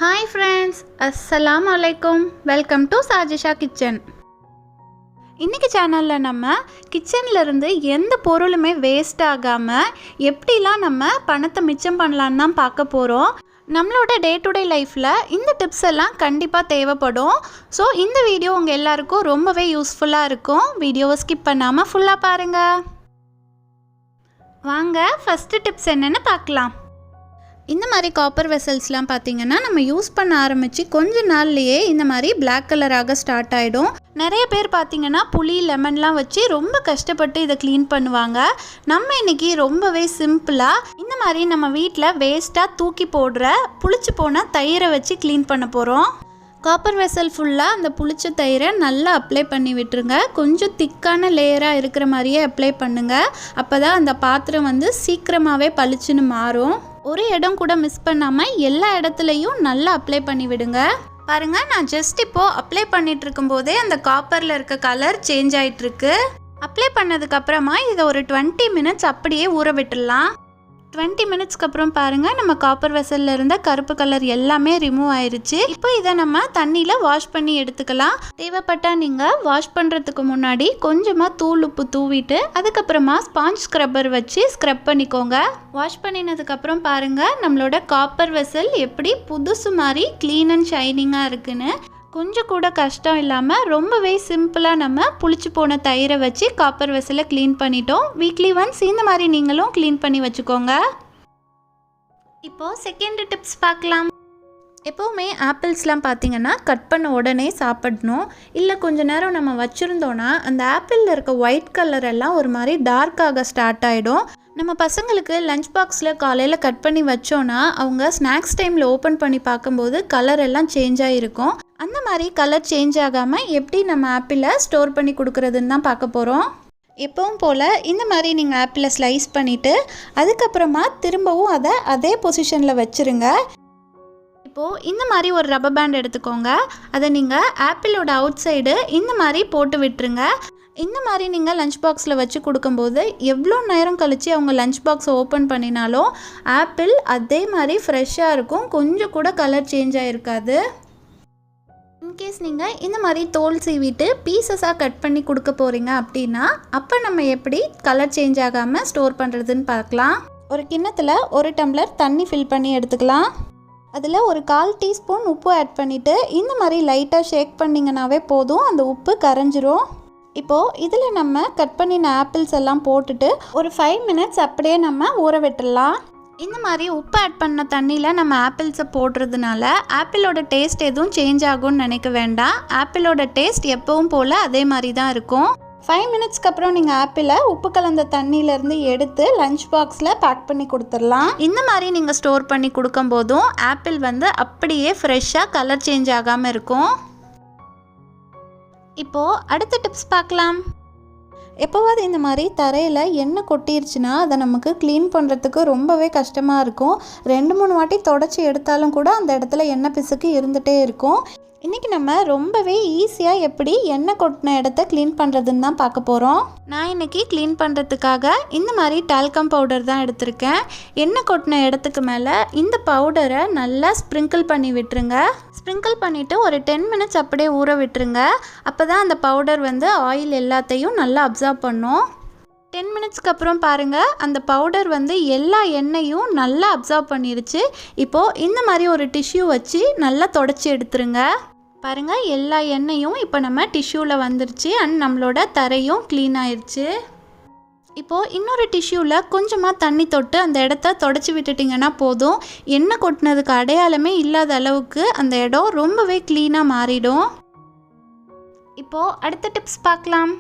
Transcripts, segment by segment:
Hi friends, Assalamu alaikum. Welcome to Sajisha Kitchen. இன்னைக்கு சேனலில் நம்ம கிச்சனில் இருந்து எந்த பொருளுமே வேஸ்ட் ஆகாமல் எப்படிலாம் நம்ம பணத்தை மிச்சம் பண்ணலான்னு தான் பார்க்க போகிறோம். நம்மளோட டே டு டே லைஃப்பில் இந்த டிப்ஸ் எல்லாம் கண்டிப்பாக தேவைப்படும். ஸோ இந்த வீடியோ உங்கள் எல்லாருக்கும் ரொம்பவே யூஸ்ஃபுல்லாக இருக்கும். வீடியோவை ஸ்கிப் பண்ணாமல் ஃபுல்லாக பாருங்கள். வாங்க ஃபஸ்ட்டு டிப்ஸ் என்னென்னு பார்க்கலாம். இந்த மாதிரி காப்பர் வெசல்ஸ்லாம் பார்த்திங்கன்னா நம்ம யூஸ் பண்ண ஆரம்பித்து கொஞ்ச நாள்லேயே இந்த மாதிரி பிளாக் கலராக ஸ்டார்ட் ஆகிடும். நிறைய பேர் பார்த்திங்கன்னா புளி லெமன்லாம் வச்சு ரொம்ப கஷ்டப்பட்டு இதை க்ளீன் பண்ணுவாங்க. நம்ம இன்றைக்கி ரொம்பவே சிம்பிளாக இந்த மாதிரி நம்ம வீட்டில் வேஸ்ட்டாக தூக்கி போடுற புளிச்சு போன தயிரை வச்சு க்ளீன் பண்ண போகிறோம். காப்பர் வெசல் ஃபுல்லாக அந்த புளிச்ச தயிரை நல்லா அப்ளை பண்ணி விட்டுருங்க. கொஞ்சம் திக்கான லேயராக இருக்கிற மாதிரியே அப்ளை பண்ணுங்கள். அப்போ தான் அந்த பாத்திரம் வந்து சீக்கிரமாகவே பளிச்சுன்னு மாறும். ஒரு இடம் கூட மிஸ் பண்ணாமல் எல்லா இடத்துலையும் நல்லா அப்ளை பண்ணி விடுங்க. பாருங்கள், நான் ஜஸ்ட் இப்போது அப்ளை பண்ணிகிட்டு இருக்கும்போதே அந்த காப்பரில் இருக்க கலர் சேஞ்ச் ஆகிட்டுருக்கு. அப்ளை பண்ணதுக்கப்புறமா இதை ஒரு 20 மினிட்ஸ் அப்படியே ஊற விட்டுடலாம். 20 மினிட்ஸ்க்கு அப்புறம் பாருங்கள், நம்ம காப்பர் வெசலில் இருந்த கருப்பு கலர் எல்லாமே ரிமூவ் ஆயிடுச்சு. இப்போ இதை நம்ம தண்ணியில் வாஷ் பண்ணி எடுத்துக்கலாம். தேவைப்பட்டால் நீங்கள் வாஷ் பண்ணுறதுக்கு முன்னாடி கொஞ்சமாக தூள் உப்பு தூவிட்டு அதுக்கப்புறமா ஸ்பாஞ்ச் ஸ்க்ரப்பர் வச்சு ஸ்க்ரப் பண்ணிக்கோங்க. வாஷ் பண்ணினதுக்கப்புறம் பாருங்கள், நம்மளோட காப்பர் வெசல் எப்படி புதுசு மாதிரி க்ளீன் அண்ட் ஷைனிங்காக இருக்குன்னு. கொஞ்சம் கூட கஷ்டம் இல்லாமல் ரொம்பவே சிம்பிளாக நம்ம புளிச்சு போன தயிரை வச்சு காப்பர் வெசலை க்ளீன் பண்ணிட்டோம். வீக்லி ஒன்ஸ் இந்த மாதிரி நீங்களும் க்ளீன் பண்ணி வச்சுக்கோங்க. இப்போது செகண்ட் டிப்ஸ் பார்க்கலாம். எப்போவுமே ஆப்பிள்ஸ்லாம் பார்த்திங்கன்னா கட் பண்ண உடனே சாப்பிடணும். இல்லை கொஞ்ச நேரம் நம்ம வச்சுருந்தோன்னா அந்த ஆப்பிளில் இருக்க ஒயிட் கலர் எல்லாம் ஒரு மாதிரி டார்க்காக ஸ்டார்ட் ஆகிடும். நம்ம பசங்களுக்கு லஞ்ச் பாக்ஸில் காலையில் கட் பண்ணி வச்சோன்னா அவங்க ஸ்நாக்ஸ் டைமில் ஓப்பன் பண்ணி பார்க்கும்போது கலர் எல்லாம் சேஞ்ச் ஆகிருக்கும். அந்த மாதிரி கலர் சேஞ்ச் ஆகாமல் எப்படி நம்ம ஆப்பிளை ஸ்டோர் பண்ணி கொடுக்குறதுன்னு தான் பார்க்க போகிறோம். எப்பவும் போல் இந்த மாதிரி நீங்கள் ஆப்பிளை ஸ்லைஸ் பண்ணிவிட்டு அதுக்கப்புறமா திரும்பவும் அதை அதே பொசிஷனில் வச்சுருங்க. இப்போது இந்த மாதிரி ஒரு ரப்பர் பேண்ட் எடுத்துக்கோங்க. அதை நீங்கள் ஆப்பிளோட அவுட் சைடு இந்த மாதிரி போட்டு விட்டுருங்க. இந்த மாதிரி நீங்கள் லஞ்ச் பாக்ஸில் வச்சு கொடுக்கும்போது எவ்வளோ நேரம் கழித்து அவங்க லஞ்ச் பாக்ஸை ஓப்பன் பண்ணினாலும் ஆப்பிள் அதே மாதிரி ஃப்ரெஷ்ஷாக இருக்கும். கொஞ்சம் கூட கலர் சேஞ்ச் ஆகிருக்காது. இன்கேஸ் நீங்கள் இந்த மாதிரி தோல் சீவிட்டு பீசஸாக கட் பண்ணி கொடுக்க போகிறீங்க அப்படின்னா அப்போ நம்ம எப்படி கலர் சேஞ்ச் ஆகாமல் ஸ்டோர் பண்ணுறதுன்னு பார்க்கலாம். ஒரு கிண்ணத்தில் 1 டம்ளர் தண்ணி ஃபில் பண்ணி எடுத்துக்கலாம். அதில் ஒரு 1/4 டீஸ்பூன் உப்பு ஆட் பண்ணிவிட்டு இந்த மாதிரி லைட்டாக ஷேக் பண்ணிங்கனாவே போதும், அந்த உப்பு கரைஞ்சிரும். இப்போது இதில் நம்ம கட் பண்ணின ஆப்பிள்ஸ் எல்லாம் போட்டுட்டு ஒரு 5 மினிட்ஸ் அப்படியே நம்ம ஊற விட்டுடலாம். இந்த மாதிரி உப்பு ஆட் பண்ண தண்ணியில் நம்ம ஆப்பிள்ஸை போடுறதுனால ஆப்பிளோட டேஸ்ட் எதுவும் சேஞ்ச் ஆகும்னு நினைக்க வேண்டாம். ஆப்பிளோட டேஸ்ட் எப்பவும் போல் அதே மாதிரி தான் இருக்கும். 5 மினிட்ஸ்க்கு அப்புறம் நீங்கள் ஆப்பிளை உப்பு கலந்த தண்ணியிலேருந்து எடுத்து லஞ்ச் பாக்ஸில் பேக் பண்ணி கொடுத்துடலாம். இந்த மாதிரி நீங்கள் ஸ்டோர் பண்ணி கொடுக்கும்போதும் ஆப்பிள் வந்து அப்படியே ஃப்ரெஷ்ஷாக கலர் சேஞ்ச் ஆகாமல் இருக்கும். இப்போது அடுத்த டிப்ஸ் பார்க்கலாம். எப்போவாது இந்த மாதிரி தரையில் எண்ணெய் கொட்டிருச்சுன்னா அதை நமக்கு க்ளீன் பண்ணுறதுக்கு ரொம்பவே கஷ்டமாக இருக்கும். 2-3 வாட்டி தொடச்சி எடுத்தாலும் கூட அந்த இடத்துல எண்ணெய் பிசுக்கு இருந்துகிட்டே இருக்கும். இன்றைக்கி நம்ம ரொம்பவே ஈஸியாக எப்படி எண்ணெய் கொட்டின இடத்த க்ளீன் பண்ணுறதுன்னு தான் பார்க்க போகிறோம். நான் இன்றைக்கி க்ளீன் பண்ணுறதுக்காக இந்த மாதிரி டால்கம் பவுடர் தான் எடுத்திருக்கேன். எண்ணெய் கொட்டின இடத்துக்கு மேலே இந்த பவுடரை நல்லா ஸ்ப்ரிங்கிள் பண்ணி விட்டுருங்க. ஸ்ப்ரிங்கிள் பண்ணிவிட்டு ஒரு 10 மினிட்ஸ் அப்படியே ஊற விட்டுருங்க. அப்போ தான் அந்த பவுடர் வந்து ஆயில் எல்லாத்தையும் நல்லா அப்சார்ப் பண்ணும். 10 மினிட்ஸ்க்கு அப்புறம் பாருங்கள், அந்த பவுடர் வந்து எல்லா எண்ணெயும் நல்லா அப்சார்ப் பண்ணிருச்சு. இப்போது இந்த மாதிரி ஒரு டிஷ்யூ வச்சு நல்லா தொடச்சி எடுத்துருங்க. பாருங்கள், எல்லா எண்ணெயும் இப்போ நம்ம டிஷ்யூவில் வந்துருச்சு அண்ட் நம்மளோட தரையும் க்ளீன் ஆயிடுச்சு. இப்போது இன்னொரு டிஷ்யூவில் கொஞ்சமாக தண்ணி தொட்டு அந்த இடத்த தொடச்சி விட்டுட்டிங்கன்னா போதும். எண்ணெய் கொட்டினதுக்கு அடையாளமே இல்லாத அளவுக்கு அந்த இடம் ரொம்பவே க்ளீனாக மாறிடும். இப்போது அடுத்த டிப்ஸ் பார்க்கலாம்.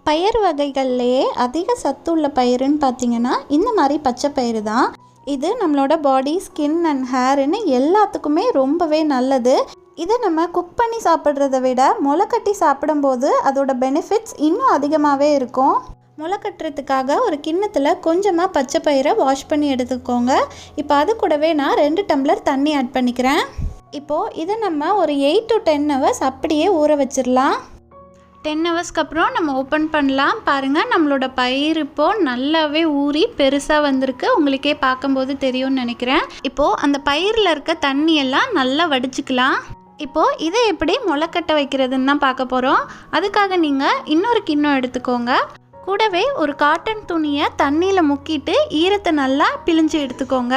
பயிர் வகைகள்லேயே அதிக சத்துள்ள பயிருன்னு பார்த்திங்கன்னா இந்த மாதிரி பச்சை பயிறு தான். இது நம்மளோட பாடி, ஸ்கின் அண்ட் ஹேருன்னு எல்லாத்துக்குமே ரொம்பவே நல்லது. இதை நம்ம குக் பண்ணி சாப்பிட்றத விட முளைக்கட்டி சாப்பிடும்போது அதோட பெனிஃபிட்ஸ் இன்னும் அதிகமாகவே இருக்கும். முளைக்கட்டுறதுக்காக ஒரு கிண்ணத்தில் கொஞ்சமாக பச்சை பயிரை வாஷ் பண்ணி எடுத்துக்கோங்க. இப்போ அது கூடவே நான் 2 டம்ளர் தண்ணி ஆட் பண்ணிக்கிறேன். இப்போது இதை நம்ம ஒரு 8 to 10 ஹவர்ஸ் அப்படியே ஊற வச்சிடலாம். 10 ஹவர்ஸ்க்கு அப்புறம் நம்ம ஓப்பன் பண்ணலாம். பாருங்கள், நம்மளோட பயிர் இப்போது நல்லாவே ஊறி பெருசாக வந்திருக்கு. உங்களுக்கே பார்க்கும்போது தெரியும்னு நினைக்கிறேன். இப்போது அந்த பயிரில் இருக்க தண்ணியெல்லாம் நல்லா வடிச்சுக்கலாம். இப்போது இதை எப்படி முளைக்கட்ட வைக்கிறதுன்னு தான் பார்க்க போகிறோம். அதுக்காக நீங்கள் இன்னொரு கிண்ணம் எடுத்துக்கோங்க. கூடவே ஒரு காட்டன் துணியை தண்ணியில் முக்கிட்டு ஈரத்தை நல்லா பிழிஞ்சு எடுத்துக்கோங்க.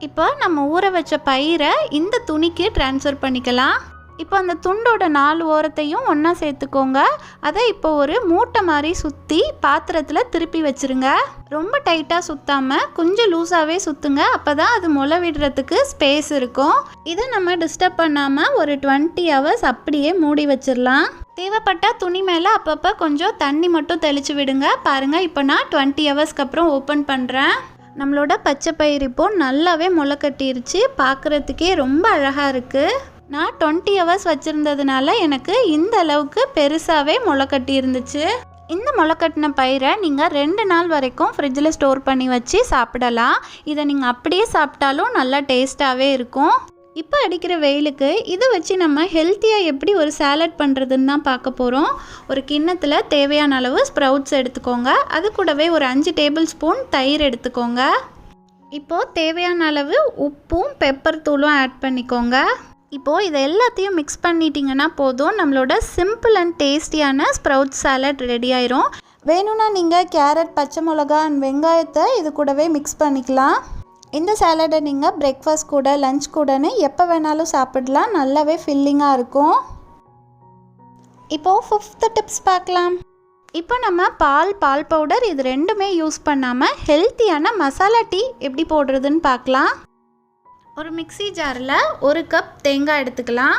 இப்போ நம்ம ஊற வச்ச பயிரை இந்த துணிக்கு ட்ரான்ஸ்ஃபர் பண்ணிக்கலாம். இப்போ அந்த துண்டோட 4 ஓரத்தையும் ஒன்றா சேர்த்துக்கோங்க. அதை இப்போ ஒரு மூட்டை மாதிரி சுற்றி பாத்திரத்தில் திருப்பி வச்சுருங்க. ரொம்ப டைட்டாக சுற்றாமல் கொஞ்சம் லூஸாகவே சுற்றுங்க. அப்போ தான் அது முளை விடுறதுக்கு ஸ்பேஸ் இருக்கும். இதை நம்ம டிஸ்டர்ப் பண்ணாமல் ஒரு 20 ஹவர்ஸ் அப்படியே மூடி வச்சிடலாம். தேவைப்பட்ட துணி மேலே அப்பப்போ கொஞ்சம் தண்ணி மட்டும் தெளித்து விடுங்க. பாருங்கள், இப்போ நான் 20 ஹவர்ஸ்க்கு அப்புறம் ஓப்பன் பண்ணுறேன். நம்மளோட பச்சை பயிர் இப்போது நல்லாவே முளை கட்டிருச்சு. பார்க்குறதுக்கே ரொம்ப அழகாக இருக்குது. நான் 20 ஹவர்ஸ் வச்சுருந்ததுனால எனக்கு இந்த அளவுக்கு பெருசாகவே முளைக்கட்டி இருந்துச்சு. இந்த முளைக்கட்டின பயிரை நீங்கள் 2 நாள் வரைக்கும் ஃப்ரிட்ஜில் ஸ்டோர் பண்ணி வச்சு சாப்பிடலாம். இதை நீங்கள் அப்படியே சாப்பிட்டாலும் நல்லா டேஸ்ட்டாகவே இருக்கும். இப்போ அடிக்கிற வெயிலுக்கு இதை வச்சு நம்ம ஹெல்த்தியாக எப்படி ஒரு சாலட் பண்ணுறதுன்னு தான் பார்க்க போகிறோம். ஒரு கிண்ணத்தில் தேவையான அளவு ஸ்ப்ரவுட்ஸ் எடுத்துக்கோங்க. அது கூடவே ஒரு 5 டேபிள் ஸ்பூன் தயிர் எடுத்துக்கோங்க. இப்போது தேவையான அளவு உப்பும் பெப்பர் தூளும் ஆட் பண்ணிக்கோங்க. இப்போது இதை எல்லாத்தையும் மிக்ஸ் பண்ணிட்டீங்கன்னா போதும், நம்மளோட சிம்பிள் அண்ட் டேஸ்டியான ஸ்ப்ரவுட் சாலட் ரெடி ஆயிரும். வேணும்னா நீங்கள் கேரட், பச்சை மிளகா அண்ட் வெங்காயத்தை இது கூடவே மிக்ஸ் பண்ணிக்கலாம். இந்த சாலடை நீங்கள் பிரேக்ஃபாஸ்ட் கூட, லஞ்ச் கூடன்னு எப்போ வேணாலும் சாப்பிடலாம். நல்லாவே ஃபில்லிங்காக இருக்கும். இப்போது 5th டிப்ஸ் பார்க்கலாம். இப்போ நம்ம பால் பவுடர் இது ரெண்டுமே யூஸ் பண்ணாமல் ஹெல்த்தியான மசாலா டீ எப்படி போடுறதுன்னு பார்க்கலாம். ஒரு மிக்ஸி ஜாரில் 1 கப் தேங்காய் எடுத்துக்கலாம்.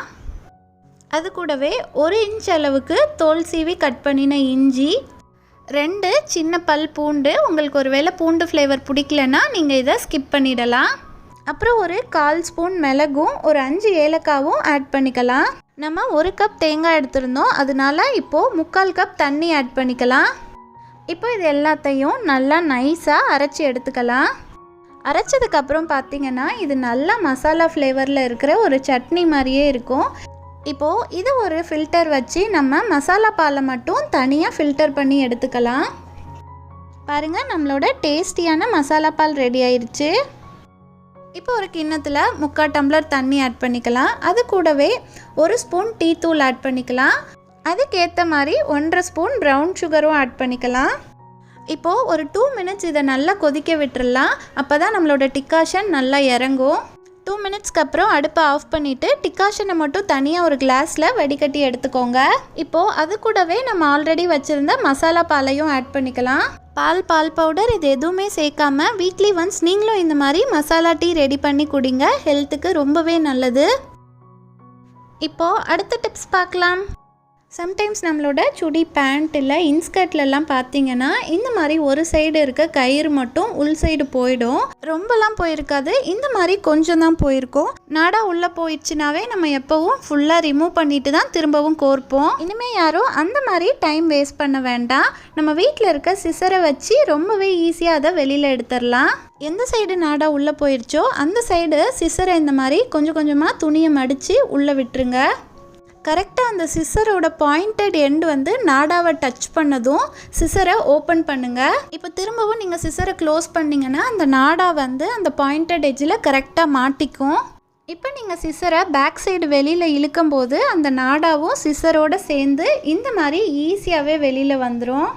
அது கூடவே 1 இன்ச் அளவுக்கு தோல் சீவி கட் பண்ணின இஞ்சி, 2 சின்ன பல் பூண்டு. உங்களுக்கு ஒரு வேளை பூண்டு ஃப்ளேவர் பிடிக்கலன்னா நீங்கள் இதை ஸ்கிப் பண்ணிடலாம். அப்புறம் ஒரு 1/4 ஸ்பூன் மிளகும், ஒரு 5 ஏலக்காவும் ஆட் பண்ணிக்கலாம். நம்ம 1 கப் தேங்காய் எடுத்திருந்தோம், அதனால இப்போது 3/4 கப் தண்ணி ஆட் பண்ணிக்கலாம். இப்போ இது எல்லாத்தையும் நல்லா நைஸாக அரைச்சி எடுத்துக்கலாம். அரைச்சதுக்கப்புறம் பார்த்திங்கன்னா இது நல்லா மசாலா ஃப்ளேவரில் இருக்கிற ஒரு சட்னி மாதிரியே இருக்கும். இப்போது இது ஒரு ஃபில்டர் வச்சு நம்ம மசாலா பாலை மட்டும் தனியாக ஃபில்டர் பண்ணி எடுத்துக்கலாம். பாருங்கள், நம்மளோட டேஸ்டியான மசாலா பால் ரெடி ஆயிடுச்சு. இப்போ ஒரு கிண்ணத்தில் 3/4 டம்ளர் தண்ணி ஆட் பண்ணிக்கலாம். அது கூடவே 1 ஸ்பூன் டீ தூள் ஆட் பண்ணிக்கலாம். அதுக்கேற்ற மாதிரி 1/2 ஸ்பூன் ப்ரௌன் சுகரும் ஆட் பண்ணிக்கலாம். இப்போது ஒரு 2 மினிட்ஸ் இதை நல்லா கொதிக்க விட்டுறலாம். அப்போ தான் நம்மளோட டிக்காஷன் நல்லா இறங்கும். 2 மினிட்ஸ்க்கு அப்புறம் அடுப்பை ஆஃப் பண்ணிவிட்டு டிக்காஷனை மட்டும் தனியாக ஒரு கிளாஸில் வடிகட்டி எடுத்துக்கோங்க. இப்போது அது கூடவே நம்ம ஆல்ரெடி வச்சுருந்த மசாலா பாலையும் ஆட் பண்ணிக்கலாம். பால் பவுடர் இது எதுவுமே சேர்க்காம வீக்லி ஒன்ஸ் நீங்களும் இந்த மாதிரி மசாலா டீ ரெடி பண்ணி குடிங்க. ஹெல்த்துக்கு ரொம்பவே நல்லது. இப்போது அடுத்த டிப்ஸ் பார்க்கலாம். சம்டைம்ஸ் நம்மளோட சுடி, பேண்ட் இல்லை இன்ஸ்கர்ட்லலாம் பார்த்தீங்கன்னா இந்த மாதிரி ஒரு சைடு இருக்க கயிறு மட்டும் உள் சைடு போயிடும். ரொம்பலாம் போயிருக்காது, இந்த மாதிரி கொஞ்சம் தான் போயிருக்கும். நாடா உள்ளே போயிடுச்சுனாவே நம்ம எப்போவும் ஃபுல்லாக ரிமூவ் பண்ணிட்டு தான் திரும்பவும் கோர்ப்போம். இனிமேல் யாரும் அந்த மாதிரி டைம் வேஸ்ட் பண்ண வேண்டாம். நம்ம வீட்டில் இருக்க சிசரை வச்சு ரொம்பவே ஈஸியாக அதை வெளியில் எடுத்துடலாம். எந்த சைடு நாடா உள்ளே போயிடுச்சோ அந்த சைடு சிசரை இந்த மாதிரி கொஞ்சம் கொஞ்சமாக துணியை மடித்து உள்ளே விட்டுருங்க. கரெக்டாக அந்த சிசரோட பாயிண்டட் எண்டு வந்து நாடாவை டச் பண்ணதும் சிசரை ஓப்பன் பண்ணுங்கள். இப்போ திரும்பவும் நீங்கள் சிசரை க்ளோஸ் பண்ணிங்கன்னா அந்த நாடா வந்து அந்த பாயிண்டட் எட்ஜில் கரெக்டாக மாட்டிக்கும். இப்போ நீங்கள் சிசரை பேக் சைடு வெளியில் இழுக்கும் போது அந்த நாடாவும் சிசரோடு சேர்ந்து இந்த மாதிரி ஈஸியாகவே வெளியில் வந்துடும்.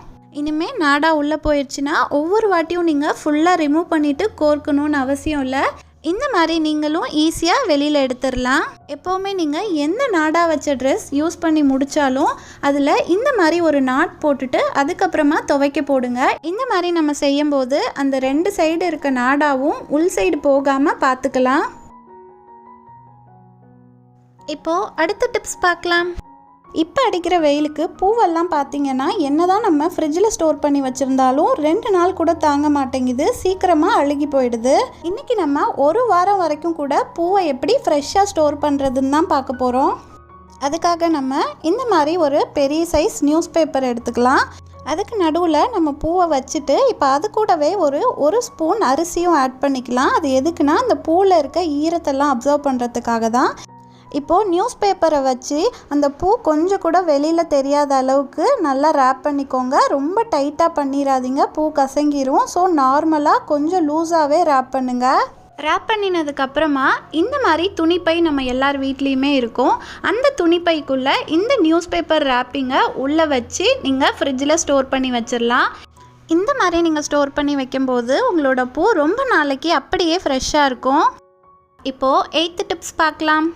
இனிமேல் நாடா உள்ளே போயிடுச்சுன்னா ஒவ்வொரு வாட்டியும் நீங்கள் ஃபுல்லாக ரிமூவ் பண்ணிவிட்டு கோர்க்கணும்னு அவசியம் இல்லை. இந்த மாதிரி நீங்களும் ஈஸியாக வெளியில் எடுத்துடலாம். எப்போவுமே நீங்கள் எந்த நாடா வச்ச ட்ரெஸ் யூஸ் பண்ணி முடித்தாலும் அதில் இந்த மாதிரி ஒரு நாட் போட்டுட்டு அதுக்கப்புறமா துவைக்க போடுங்க. இந்த மாதிரி நம்ம செய்யும்போது அந்த 2 சைடு இருக்க நாடாவும் உள் சைடு போகாமல் பார்த்துக்கலாம். இப்போது அடுத்த டிப்ஸ் பார்க்கலாம். இப்போ அடிக்கிற வெயிலுக்கு பூவெல்லாம் பார்த்திங்கன்னா என்ன தான் நம்ம ஃப்ரிட்ஜில் ஸ்டோர் பண்ணி வச்சுருந்தாலும் 2 நாள் கூட தாங்க மாட்டேங்குது, சீக்கிரமாக அழுகி போயிடுது. இன்றைக்கி நம்ம 1 வாரம் வரைக்கும் கூட பூவை எப்படி ஃப்ரெஷ்ஷாக ஸ்டோர் பண்ணுறதுன்னு தான் பார்க்க போகிறோம். அதுக்காக நம்ம இந்த மாதிரி ஒரு பெரிய சைஸ் நியூஸ் பேப்பர் எடுத்துக்கலாம். அதுக்கு நடுவில் நம்ம பூவை வச்சுட்டு இப்போ அது கூடவே ஒரு ஸ்பூன் அரிசியும் ஆட் பண்ணிக்கலாம். அது எதுக்குன்னா அந்த பூவில் இருக்க ஈரத்தெல்லாம் அப்சர்வ் பண்ணுறதுக்காக தான். இப்போது நியூஸ் பேப்பரை வச்சு அந்த பூ கொஞ்சம் கூட வெளியில் தெரியாத அளவுக்கு நல்லா ரேப் பண்ணிக்கோங்க. ரொம்ப டைட்டாக பண்ணிடாதீங்க, பூ கசங்கிரும். ஸோ நார்மலாக கொஞ்சம் லூஸாகவே ரேப் பண்ணுங்கள். ரேப் பண்ணினதுக்கப்புறமா இந்த மாதிரி துணிப்பை நம்ம எல்லார் வீட்லேயுமே இருக்கும். அந்த துணிப்பைக்குள்ளே இந்த நியூஸ் பேப்பர் ரேப்பிங்கை உள்ளே வச்சு நீங்கள் ஃப்ரிட்ஜில் ஸ்டோர் பண்ணி வச்சிடலாம். இந்த மாதிரி நீங்கள் ஸ்டோர் பண்ணி வைக்கும்போது உங்களோட பூ ரொம்ப நாளைக்கு அப்படியே ஃப்ரெஷ்ஷாக இருக்கும். இப்போது 8th டிப்ஸ் பார்க்கலாம்.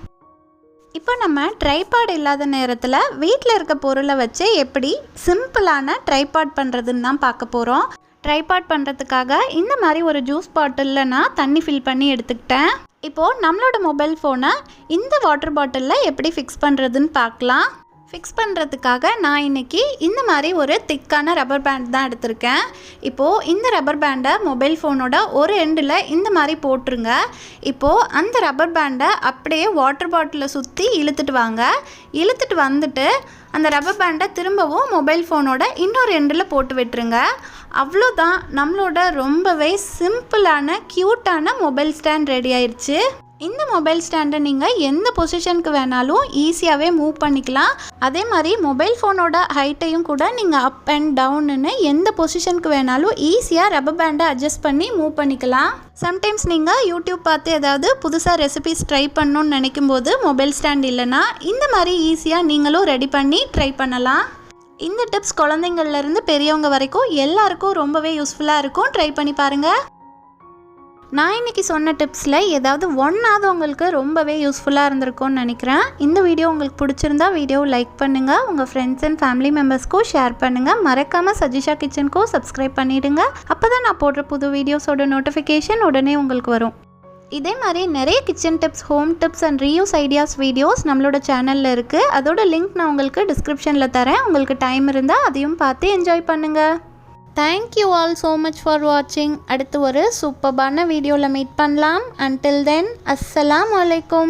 இப்போ நம்ம ட்ரைபாட் இல்லாத நேரத்தில் வீட்டில் இருக்க பொருளை வச்சு எப்படி சிம்பிளான ட்ரைபாட் பண்ணுறதுன்னு தான் பார்க்க போகிறோம். ட்ரைபாட் பண்ணுறதுக்காக இந்த மாதிரி ஒரு ஜூஸ் பாட்டிலில் நான் தண்ணி ஃபில் பண்ணி எடுத்துக்கிட்டேன். இப்போது நம்மளோட மொபைல் ஃபோனை இந்த வாட்டர் பாட்டிலில் எப்படி ஃபிக்ஸ் பண்ணுறதுன்னு பார்க்கலாம். ஃபிக்ஸ் பண்ணுறதுக்காக நான் இன்றைக்கி இந்த மாதிரி ஒரு திக்கான ரப்பர் பேண்ட் தான் எடுத்திருக்கேன். இப்போது இந்த ரப்பர் பேண்டை மொபைல் ஃபோனோட ஒரு எண்டில் இந்த மாதிரி போட்டுருங்க. இப்போது அந்த ரப்பர் பேண்டை அப்படியே வாட்டர் பாட்டிலில் சுற்றி இழுத்துட்டு வாங்க. இழுத்துட்டு வந்துட்டு அந்த ரப்பர் பேண்டை திரும்பவும் மொபைல் ஃபோனோட இன்னொரு எண்டில் போட்டு விட்டுருங்க. அவ்வளோதான், நம்மளோட ரொம்பவே சிம்பிளான க்யூட்டான மொபைல் ஸ்டாண்ட் ரெடி ஆயிடுச்சு. இந்த மொபைல் ஸ்டாண்டை நீங்கள் எந்த பொசிஷனுக்கு வேணாலும் ஈஸியாகவே மூவ் பண்ணிக்கலாம். அதே மாதிரி மொபைல் ஃபோனோட ஹைட்டையும் கூட நீங்கள் அப் அண்ட் டவுன்னு எந்த பொசிஷனுக்கு வேணாலும் ஈஸியாக ரப்பர் பேண்டை அட்ஜஸ்ட் பண்ணி மூவ் பண்ணிக்கலாம். சம்டைம்ஸ் நீங்கள் யூடியூப் பார்த்து ஏதாவது புதுசாக ரெசிபிஸ் ட்ரை பண்ணணுன்னு நினைக்கும் போது மொபைல் ஸ்டாண்ட் இல்லைன்னா இந்த மாதிரி ஈஸியாக நீங்களும் ரெடி பண்ணி ட்ரை பண்ணலாம். இந்த டிப்ஸ் குழந்தைங்கள்லேருந்து பெரியவங்க வரைக்கும் எல்லாருக்கும் ரொம்பவே யூஸ்ஃபுல்லாக இருக்கும். ட்ரை பண்ணி பாருங்கள். நான் இன்றைக்கி சொன்ன டிப்ஸில் ஏதாவது ஒன்றாவது உங்களுக்கு ரொம்பவே யூஸ்ஃபுல்லாக இருந்திருக்கும்னு நினைக்கிறேன். இந்த வீடியோ உங்களுக்கு பிடிச்சிருந்தா வீடியோ லைக் பண்ணுங்கள், உங்கள் ஃப்ரெண்ட்ஸ் அண்ட் ஃபேமிலி மெம்பர்ஸ்க்கும் ஷேர் பண்ணுங்கள். மறக்காமல் சஜிஷா கிச்சனுக்கும் சப்ஸ்கிரைப் பண்ணிவிடுங்க. அப்போ தான் நான் போடுற புது வீடியோஸோட நோட்டிஃபிகேஷன் உடனே உங்களுக்கு வரும். இதே மாதிரி நிறைய kitchen tips, home tips and reuse ideas videos நம்மளோட சேனலில் இருக்குது. அதோட லிங்க் நான் உங்களுக்கு டிஸ்கிரிப்ஷனில் தரேன். உங்களுக்கு டைம் இருந்தால் அதையும் பார்த்து என்ஜாய் பண்ணுங்கள். Thank you all so much for watching. அடுத்து ஒரு சூப்பர்பான வீடியோவில் மீட் பண்ணலாம். Until then, Assalamu alaikum.